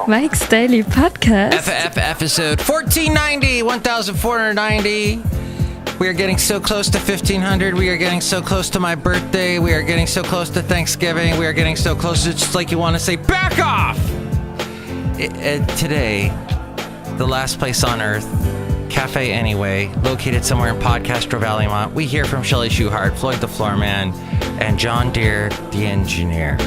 Mike's Daily Podcast. FF episode 1490, 1490. We are getting so close to 1500. We are getting so close to my birthday. We are getting so close to Thanksgiving. We are getting so close. It's just like you want to say, back off! Today, the last place on earth, Café Anyway, located somewhere in Podcastro Valleymont. We hear from Chely Shoehart, Floyd the Floorman, and John Deere, the engineer.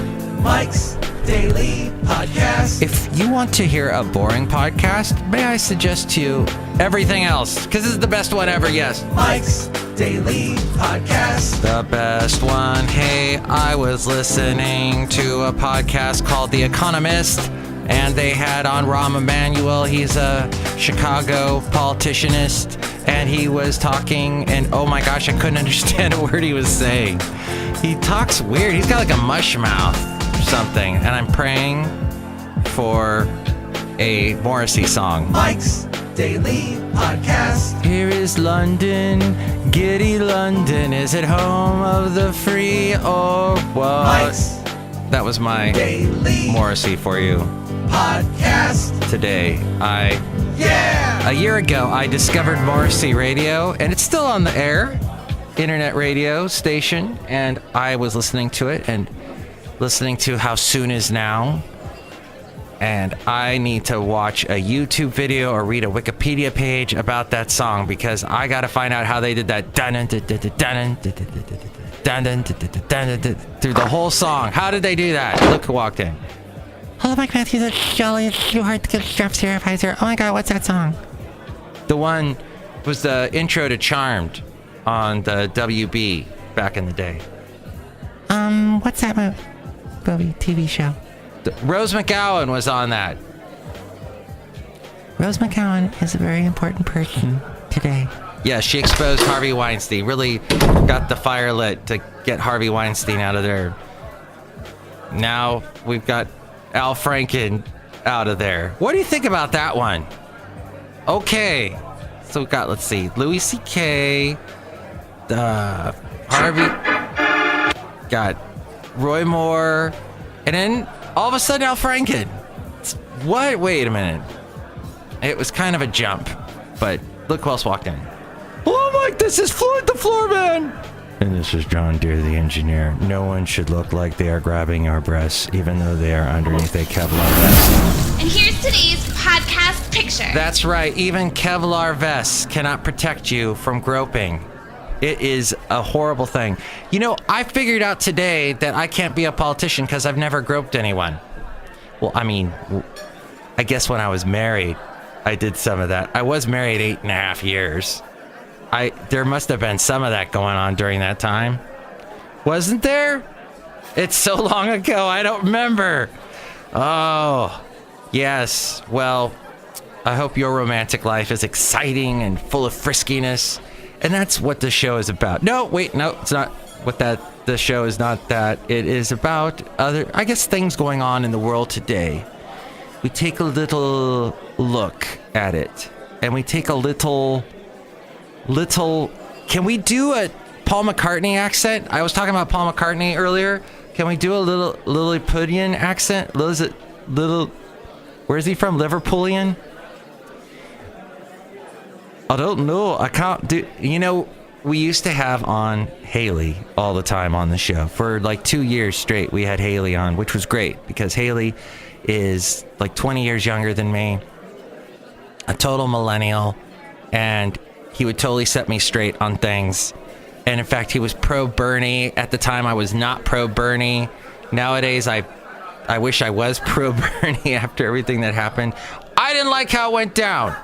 Mike's Daily Podcast. If you want to hear a boring podcast, may I suggest to you everything else? Because this is the best one ever, yes. Mike's Daily Podcast. The best one. Hey, I was listening to a podcast called The Economist, and they had on Rahm Emanuel. He's a Chicago politicianist, and he was talking, and oh my gosh, I couldn't understand a word he was saying. He talks weird. He's got like a mush mouth or something, and I'm praying for a Morrissey song. Mike's Daily Podcast. Here is London, giddy London. Is it home of the free or what? Mike's That was my Daily Morrissey for you. Podcast. Today, a year ago, I discovered Morrissey Radio, and it's still on the air, internet radio station, and I was listening to it and listening to How Soon Is Now, and I need to watch a YouTube video or read a Wikipedia page about that song because I got to find out how they did that through the whole song. How did they do that? Look who walked in. Hello, Mike Matthews. It's Chely Shoehart, the Straps here, advisor. Oh my God, what's that song? The one was the intro to Charmed on the WB back in the day. What's that movie TV show? Rose McGowan was on that. Rose McGowan is a very important person today. Yeah, she exposed Harvey Weinstein. Really got the fire lit to get Harvey Weinstein out of there. Now we've got Al Franken out of there. What do you think about that one? Okay. So we've got, let's see, Louis C.K., Harvey, got Roy Moore, and then all of a sudden Al Franken. What? Wait a minute. It was kind of a jump, but look who else walked in. Hello, Mike, this is Floyd the Floorman. And this is John Deere, the engineer. No one should look like they are grabbing our breasts, even though they are underneath a Kevlar vest. And here's today's podcast picture. That's right. Even Kevlar vests cannot protect you from groping. It is a horrible thing. You know, I figured out today that I can't be a politician because I've never groped anyone. Well, I mean, I guess when I was married, I did some of that. I was married 8.5 years. There must have been some of that going on during that time. Wasn't there? It's so long ago, I don't remember. Oh, yes. Well, I hope your romantic life is exciting and full of friskiness. And that's what the show is about. No, wait, no, it's not what that. The show is not that. It is about other, I guess, things going on in the world today. We take a little look at it. And we take a little, can we do a Paul McCartney accent? I was talking about Paul McCartney earlier. Can we do a little Lilliputian accent? Where's he from? Liverpoolian? I don't know. I can't do, we used to have on Haley all the time on the show. For like 2 years straight, we had Haley on, which was great because Haley is like 20 years younger than me, a total millennial, and he would totally set me straight on things. And in fact, he was pro Bernie. At the time, I was not pro Bernie. Nowadays, I wish I was pro Bernie after everything that happened. I didn't like how it went down.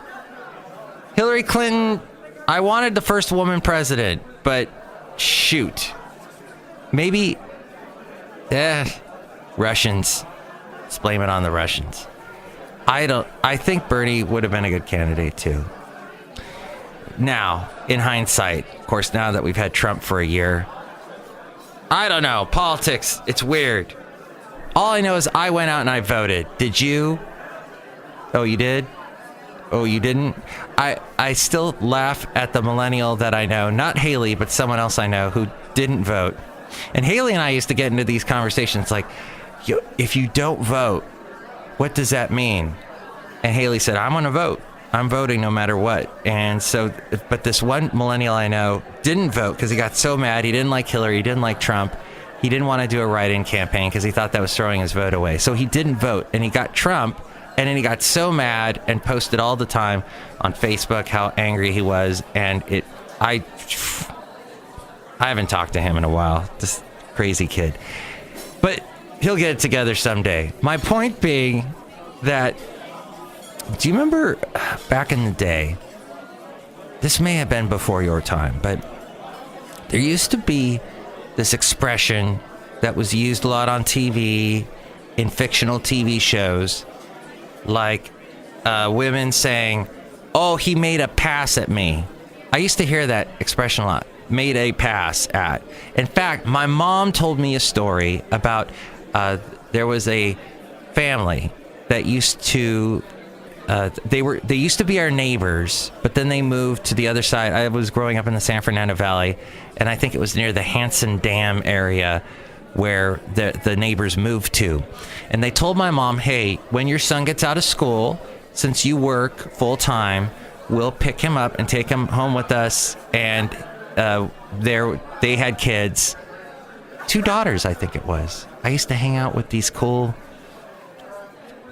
Hillary Clinton, I wanted the first woman president, but shoot. Maybe, Russians. Let's blame it on the Russians. I think Bernie would have been a good candidate too. Now, in hindsight, of course, now that we've had Trump for a year, I don't know. Politics, it's weird. All I know is I went out and I voted. Did you? Oh, you did? Oh, you didn't? I still laugh at the millennial that I know, not Haley, but someone else I know who didn't vote. And Haley and I used to get into these conversations like, if you don't vote, what does that mean? And Haley said, I'm going to vote. I'm voting no matter what. And so, but this one millennial I know didn't vote because he got so mad. He didn't like Hillary. He didn't like Trump. He didn't want to do a write-in campaign because he thought that was throwing his vote away. So he didn't vote, and he got Trump, and then he got so mad and posted all the time on Facebook how angry he was. And I haven't talked to him in a while. This crazy kid. But he'll get it together someday. My point being that, do you remember back in the day, this may have been before your time, but there used to be this expression that was used a lot on TV, in fictional TV shows, like women saying, oh, he made a pass at me. I used to hear that expression a lot, made a pass at. In fact, my mom told me a story about there was a family that used to they used to be our neighbors, but then they moved to the other side. I was growing up in the San Fernando Valley, and I think it was near the Hanson Dam area where the neighbors moved to. And they told my mom, hey, when your son gets out of school, since you work full time, we'll pick him up and take him home with us. And they had kids, 2 daughters, I think it was. I used to hang out with these cool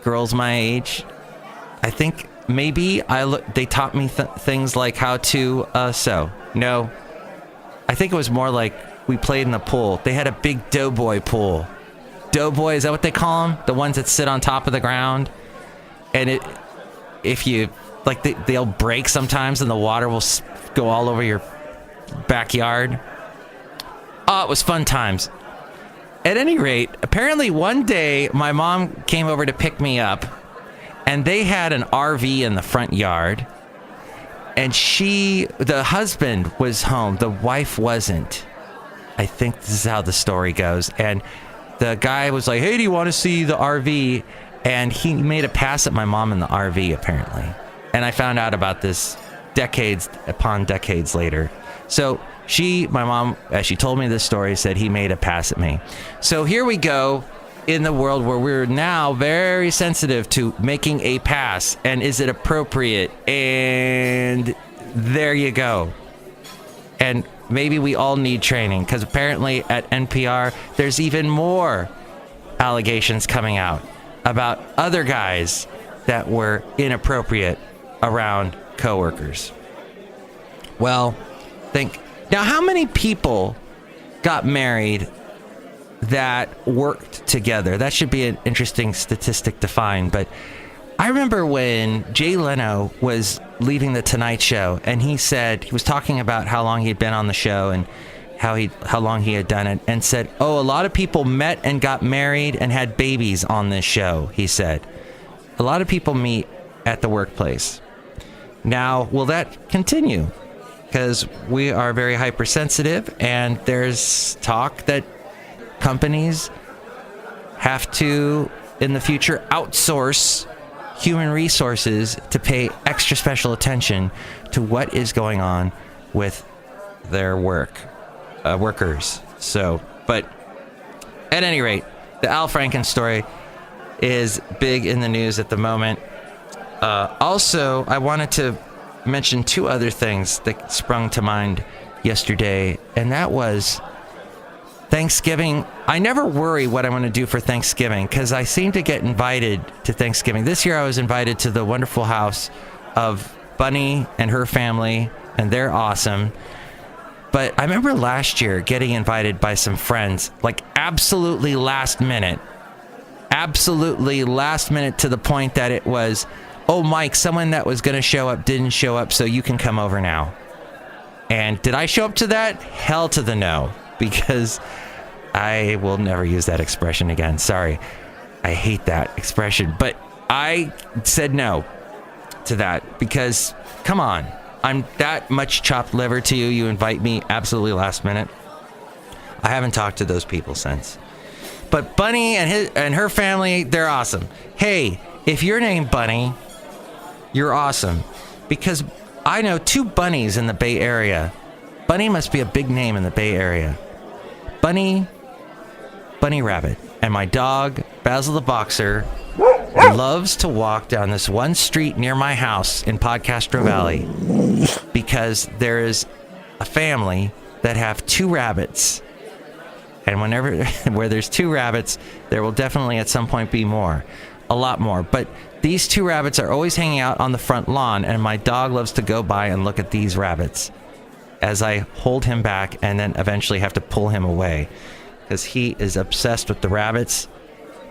girls my age. I think maybe they taught me things like how to sew. No, I think it was more like we played in the pool. They had a big doughboy pool. Doughboy, is that what they call them? The ones that sit on top of the ground? And if you, like, they'll break sometimes and the water will go all over your backyard. Oh, it was fun times. At any rate, apparently one day my mom came over to pick me up, and they had an RV in the front yard, and the husband was home. The wife wasn't. I think this is how the story goes. And the guy was like, hey, do you want to see the RV? And he made a pass at my mom in the RV, apparently. And I found out about this decades upon decades later. So my mom, as she told me this story, said he made a pass at me. So here we go in the world where we're now very sensitive to making a pass. And is it appropriate? And there you go. And maybe we all need training, because apparently at NPR, there's even more allegations coming out about other guys that were inappropriate around coworkers. Well, now how many people got married that worked together? That should be an interesting statistic to find. But I remember when Jay Leno was leaving The Tonight Show, and he was talking about how long he'd been on the show and how long he had done it, and said, oh, a lot of people met and got married and had babies on this show, he said. A lot of people meet at the workplace. Now, will that continue? Because we are very hypersensitive, and there's talk that companies have to, in the future, outsource human resources to pay extra special attention to what is going on with their workers. So, but at any rate, the Al Franken story is big in the news at the moment. Also, I wanted to mention 2 other things that sprung to mind yesterday, and that was Thanksgiving. I never worry what I'm going to do for Thanksgiving, because I seem to get invited to Thanksgiving. This year I was invited to the wonderful house of Bunny and her family, and they're awesome. But I remember last year getting invited by some friends, like absolutely last minute to the point that it was, oh, Mike, someone that was going to show up didn't show up, so you can come over now. And did I show up to that? Hell to the no, because I will never use that expression again. Sorry. I hate that expression. But I said no to that because, come on, I'm that much chopped liver to you. You invite me absolutely last minute. I haven't talked to those people since. But Bunny and her family, they're awesome. Hey, if you're named Bunny, you're awesome. Because I know 2 bunnies in the Bay Area. Bunny must be a big name in the Bay Area. Bunny Rabbit, and my dog, Basil the Boxer, loves to walk down this one street near my house in Podcastro Valley because there is a family that have 2 rabbits. And where there's 2 rabbits, there will definitely at some point be more. A lot more. But these 2 rabbits are always hanging out on the front lawn, and my dog loves to go by and look at these rabbits as I hold him back and then eventually have to pull him away because he is obsessed with the rabbits.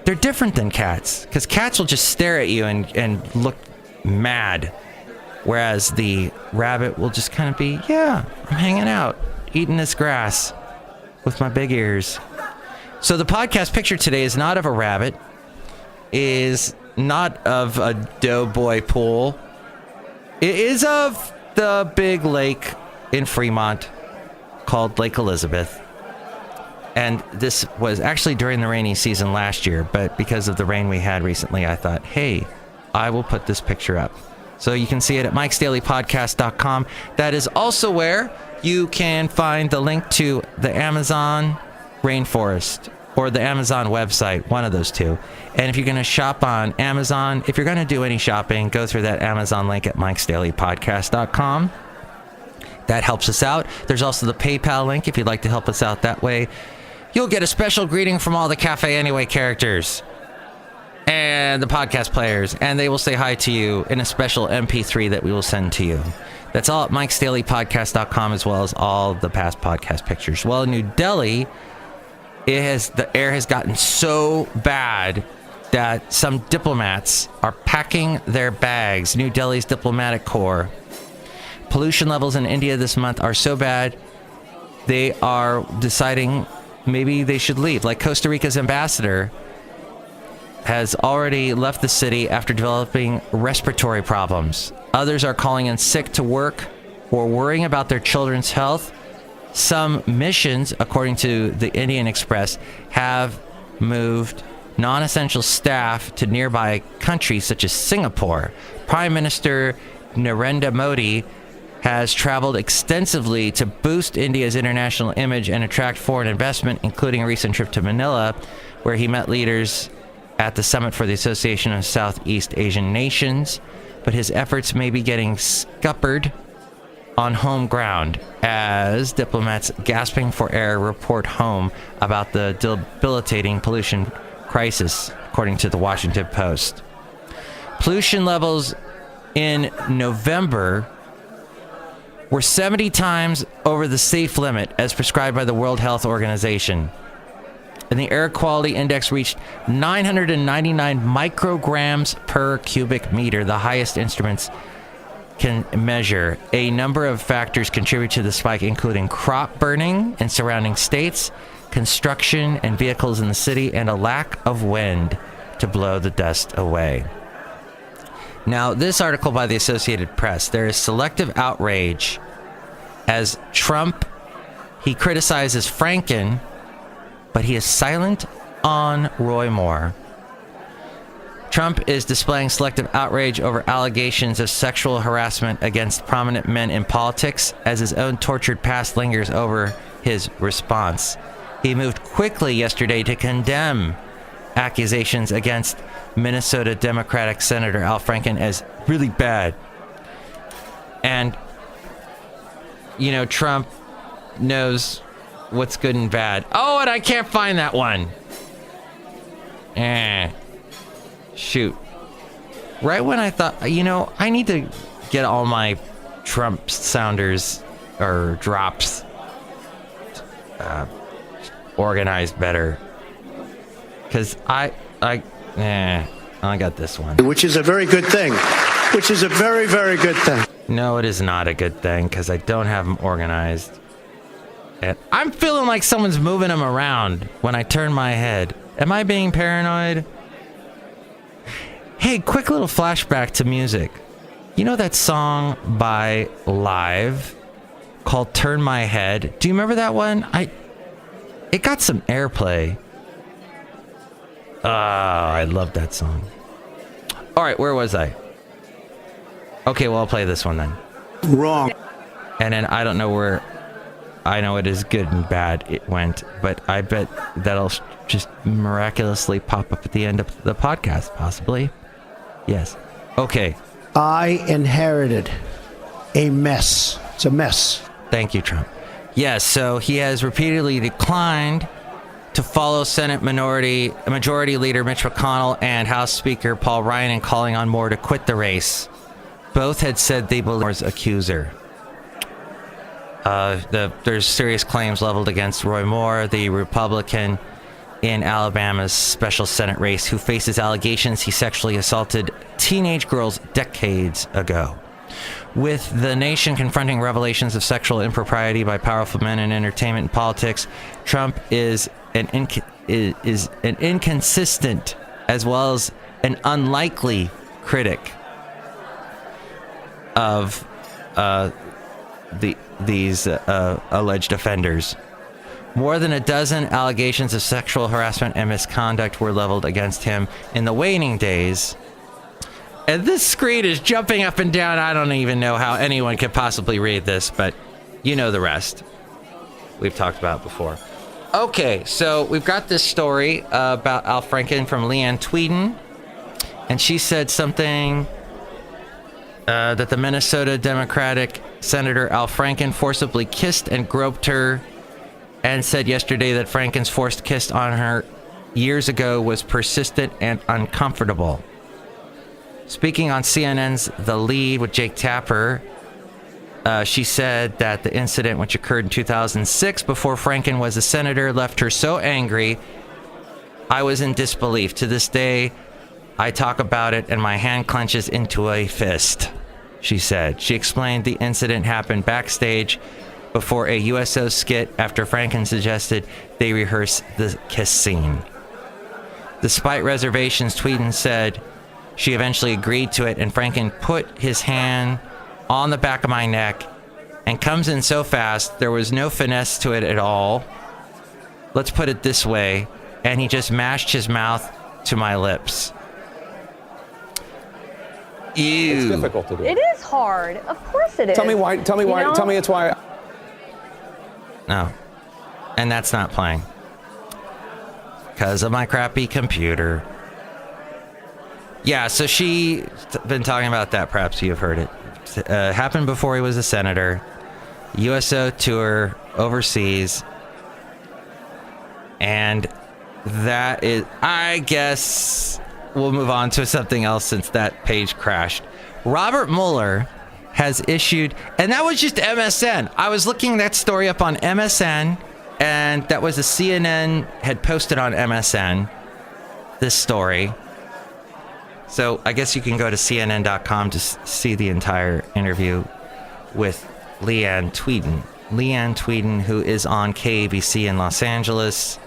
They're different than cats because cats will just stare at you and look mad, whereas the rabbit will just kind of be, yeah, I'm hanging out, eating this grass with my big ears. So the podcast picture today is not of a rabbit, is not of a doughboy pool. It is of the big lake in Fremont called Lake Elizabeth. And this was actually during the rainy season last year, but because of the rain we had recently, I thought, hey, I will put this picture up. So you can see it at mikesdailypodcast.com. That is also where you can find the link to the Amazon rainforest or the Amazon website, one of those two. And if you're going to shop on Amazon, if you're going to do any shopping, go through that Amazon link at mikesdailypodcast.com. That helps us out. There's also the PayPal link if you'd like to help us out that way. You'll get a special greeting from all the Café Anyway characters and the podcast players, and they will say hi to you in a special MP3 that we will send to you. That's all at mikesdailypodcast.com, as well as all the past podcast pictures. Well, in New Delhi, the air has gotten so bad that some diplomats are packing their bags. New Delhi's diplomatic corps. Pollution levels in India this month are so bad, they are deciding maybe they should leave. Like Costa Rica's ambassador has already left the city after developing respiratory problems. Others are calling in sick to work or worrying about their children's health. Some missions, according to the Indian Express, have moved non-essential staff to nearby countries such as Singapore. Prime Minister Narendra Modi has traveled extensively to boost India's international image and attract foreign investment, including a recent trip to Manila, where he met leaders at the Summit for the Association of Southeast Asian Nations. But his efforts may be getting scuppered on home ground as diplomats gasping for air report home about the debilitating pollution crisis, according to the Washington Post. Pollution levels in November were 70 times over the safe limit as prescribed by the World Health Organization. And the air quality index reached 999 micrograms per cubic meter, the highest instruments can measure. A number of factors contribute to the spike, including crop burning in surrounding states, construction and vehicles in the city, and a lack of wind to blow the dust away. Now, this article by the Associated Press, there is selective outrage as Trump, he criticizes Franken, but he is silent on Roy Moore. Trump is displaying selective outrage over allegations of sexual harassment against prominent men in politics as his own tortured past lingers over his response. He moved quickly yesterday to condemn accusations against Minnesota Democratic Senator Al Franken as really bad. And, you know, Trump knows what's good and bad. Oh, and I can't find that one. Shoot. Right when I thought, you know, I need to get all my Trump sounders or drops organized better. Because I got this one. Which is a very good thing. Which is a very, very good thing. No, it is not a good thing because I don't have them organized. And I'm feeling like someone's moving them around when I turn my head. Am I being paranoid? Hey, quick little flashback to music. You know that song by Live called Turn My Head? Do you remember that one? It got some airplay. Oh, I love that song. All right, where was I? Okay, well, I'll play this one then. Wrong. And then I don't know where I know it is good and bad it went, but I bet that'll just miraculously pop up at the end of the podcast, possibly. Yes. Okay. I inherited a mess. It's a mess. Thank you, Trump. Yes, so he has repeatedly declined to follow Senate Majority Leader Mitch McConnell and House Speaker Paul Ryan in calling on Moore to quit the race. Both had said they believe Moore's accuser. There's serious claims leveled against Roy Moore, the Republican in Alabama's special Senate race, who faces allegations he sexually assaulted teenage girls decades ago. With the nation confronting revelations of sexual impropriety by powerful men in entertainment and politics, Trump is an inconsistent as well as an unlikely critic of these alleged offenders. More than a dozen allegations of sexual harassment and misconduct were leveled against him in the waning days. And this screen is jumping up and down. I don't even know how anyone could possibly read this, but you know the rest. We've talked about it before. Okay, so we've got this story about Al Franken from Leanne Tweeden. And she said something that the Minnesota Democratic Senator Al Franken forcibly kissed and groped her, and said yesterday that Franken's forced kiss on her years ago was persistent and uncomfortable. Speaking on CNN's The Lead with Jake Tapper, she said that the incident, which occurred in 2006 before Franken was a senator, left her so angry, I was in disbelief. To this day, I talk about it and my hand clenches into a fist, she said. She explained the incident happened backstage before a USO skit after Franken suggested they rehearse the kiss scene. Despite reservations, Tweeden said she eventually agreed to it, and Franken put his hand on the back of my neck and comes in so fast, there was no finesse to it at all. Let's put it this way, and he just mashed his mouth to my lips. Ew. It's difficult to do. It is hard. Of course it is. Tell me why. Tell me why. Tell me it's why. No. And that's not playing. Because of my crappy computer. Yeah, so she's been talking about that. Perhaps you've heard it. Happened before he was a senator. USO tour overseas. And that is, I guess we'll move on to something else since that page crashed. Robert Mueller has issued, and that was just MSN. I was looking that story up on MSN, and that was a CNN had posted on MSN, this story. So I guess you can go to CNN.com to see the entire interview with Leanne Tweeden. Leanne Tweeden, who is on KABC in Los Angeles.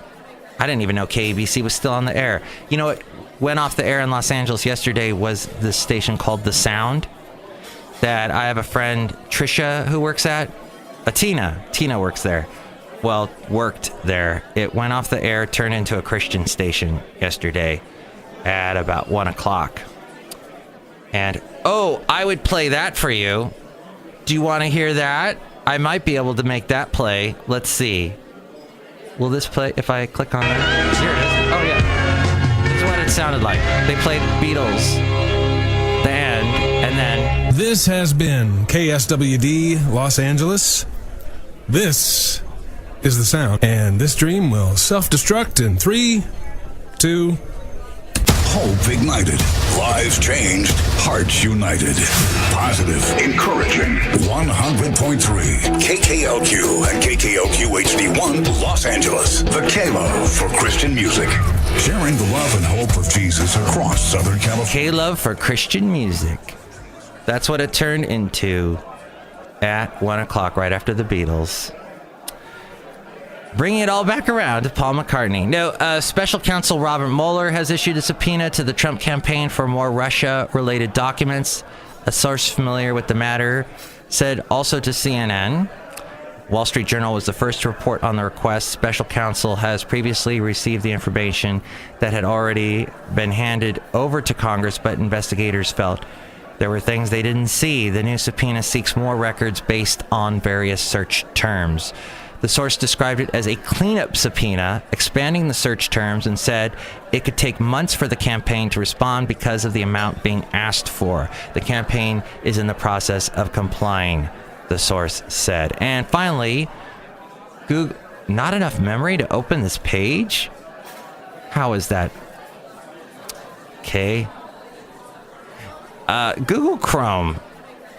I didn't even know KABC was still on the air. You know what went off the air in Los Angeles yesterday was this station called The Sound that I have a friend, Trisha, who works at. Tina works there. Well, worked there. It went off the air, turned into a Christian station yesterday at about 1 o'clock. And, I would play that for you. Do you want to hear that? I might be able to make that play. Let's see. Will this play if I click on it? Here it is. Oh, yeah. This is what it sounded like. They played Beatles, the end, and then... This has been KSWD Los Angeles. This is The Sound. And this dream will self-destruct in 3, 2... Hope ignited. Lives changed. Hearts united. Positive. Encouraging. 100.3. KKLQ and KKLQ HD1 Los Angeles. The K-Love for Christian music. Sharing the love and hope of Jesus across Southern California. K-Love for Christian music. That's what it turned into at 1 o'clock, right after the Beatles. Bringing it all back around to Paul McCartney. No, Special Counsel Robert Mueller has issued a subpoena to the Trump campaign for more Russia-related documents. A source familiar with the matter said also to CNN. Wall Street Journal was the first to report on the request. Special Counsel has previously received the information that had already been handed over to Congress, but investigators felt there were things they didn't see. The new subpoena seeks more records based on various search terms. The source described it as a cleanup subpoena, expanding the search terms, and said it could take months for the campaign to respond because of the amount being asked for. The campaign is in the process of complying, the source said. And finally, Google, not enough memory to open this page? How is that? Okay. Google Chrome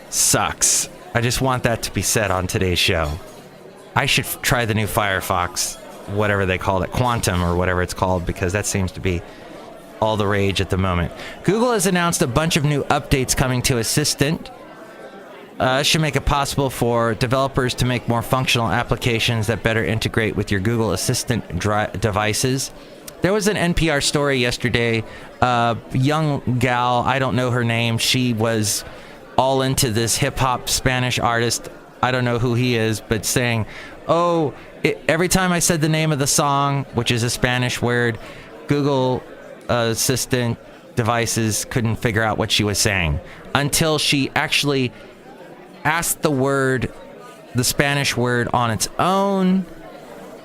sucks. I just want that to be said on today's show. I should try the new Firefox, whatever they call it, Quantum or whatever it's called, because that seems to be all the rage at the moment. Google has announced a bunch of new updates coming to Assistant. Should make it possible for developers to make more functional applications that better integrate with your Google Assistant devices. There was an NPR story yesterday. Young gal, I don't know her name. She was all into this hip-hop Spanish artist. I don't know who he is, but saying, every time I said the name of the song, which is a Spanish word, Google Assistant devices couldn't figure out what she was saying until she actually asked the Spanish word on its own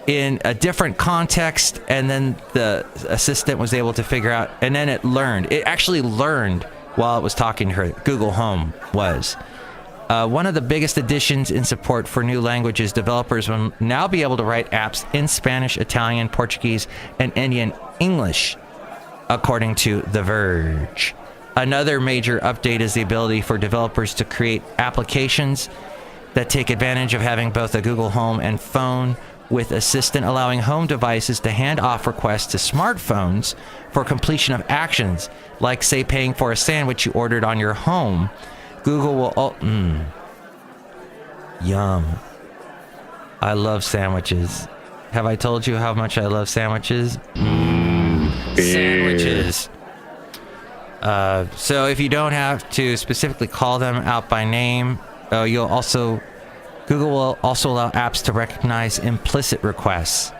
in a different context, and then the assistant was able to figure out, and then it actually learned while it was talking to her. Google Home was. One of the biggest additions in support for new languages, developers will now be able to write apps in Spanish, Italian, Portuguese, and Indian English, according to The Verge. Another major update is the ability for developers to create applications that take advantage of having both a Google Home and phone with Assistant, allowing home devices to hand off requests to smartphones for completion of actions, like, say, paying for a sandwich you ordered on your home. Google will... Yum. I love sandwiches. Have I told you how much I love sandwiches? Sandwiches. So if you don't have to specifically call them out by name, Google will also allow apps to recognize implicit requests.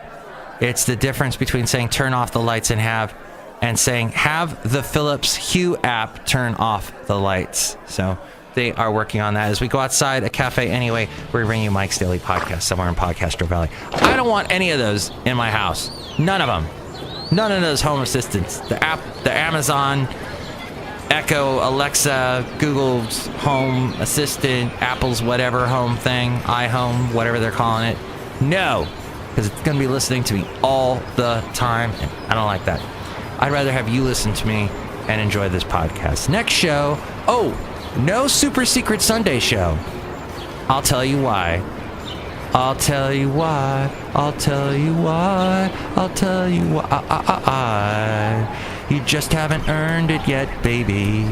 It's the difference between saying turn off the lights and saying have the Philips Hue app turn off the lights. So they are working on that. As we go outside a Café Anyway, we bring you Mike's Daily Podcast somewhere in Podcastro Valley. I don't want any of those in my house. None of them. None of those home assistants. The Amazon Echo, Alexa, Google's Home Assistant, Apple's whatever home thing, iHome, whatever they're calling it. No, because it's going to be listening to me all the time, and I don't like that. I'd rather have you listen to me and enjoy this podcast. Next show, no Super Secret Sunday show. I'll tell you why. I'll tell you why. I'll tell you why. I'll tell you why. You just haven't earned it yet, baby.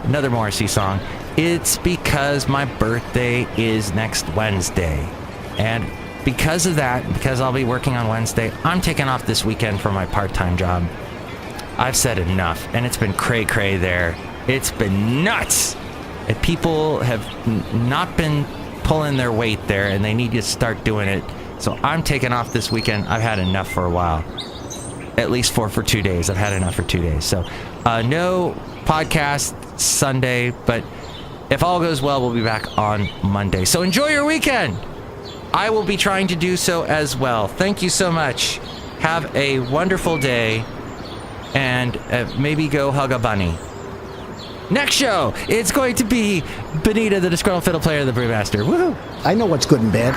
Another Morrissey song. It's because my birthday is next Wednesday. And because of that, because I'll be working on Wednesday, I'm taking off this weekend for my part-time job. I've said enough, and it's been cray-cray there. It's been nuts. And people have not been pulling their weight there, and they need to start doing it. So I'm taking off this weekend. I've had enough for a while. At least for 2 days. I've had enough for 2 days. So no podcast Sunday, but if all goes well, we'll be back on Monday. So enjoy your weekend. I will be trying to do so as well. Thank you so much. Have a wonderful day, and maybe go hug a bunny. Next show, it's going to be Benita, the Disgruntled Fiddle Player, the Brewmaster. Woohoo! I know what's good and bad.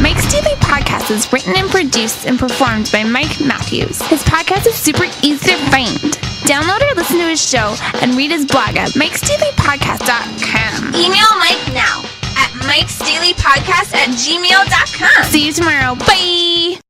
Mike's Daily Podcast is written and produced and performed by Mike Matthews. His podcast is super easy to find. Download or listen to his show and read his blog at mikesdailypodcast.com. Email Mike now at mikesdailypodcast@gmail.com. See you tomorrow. Bye!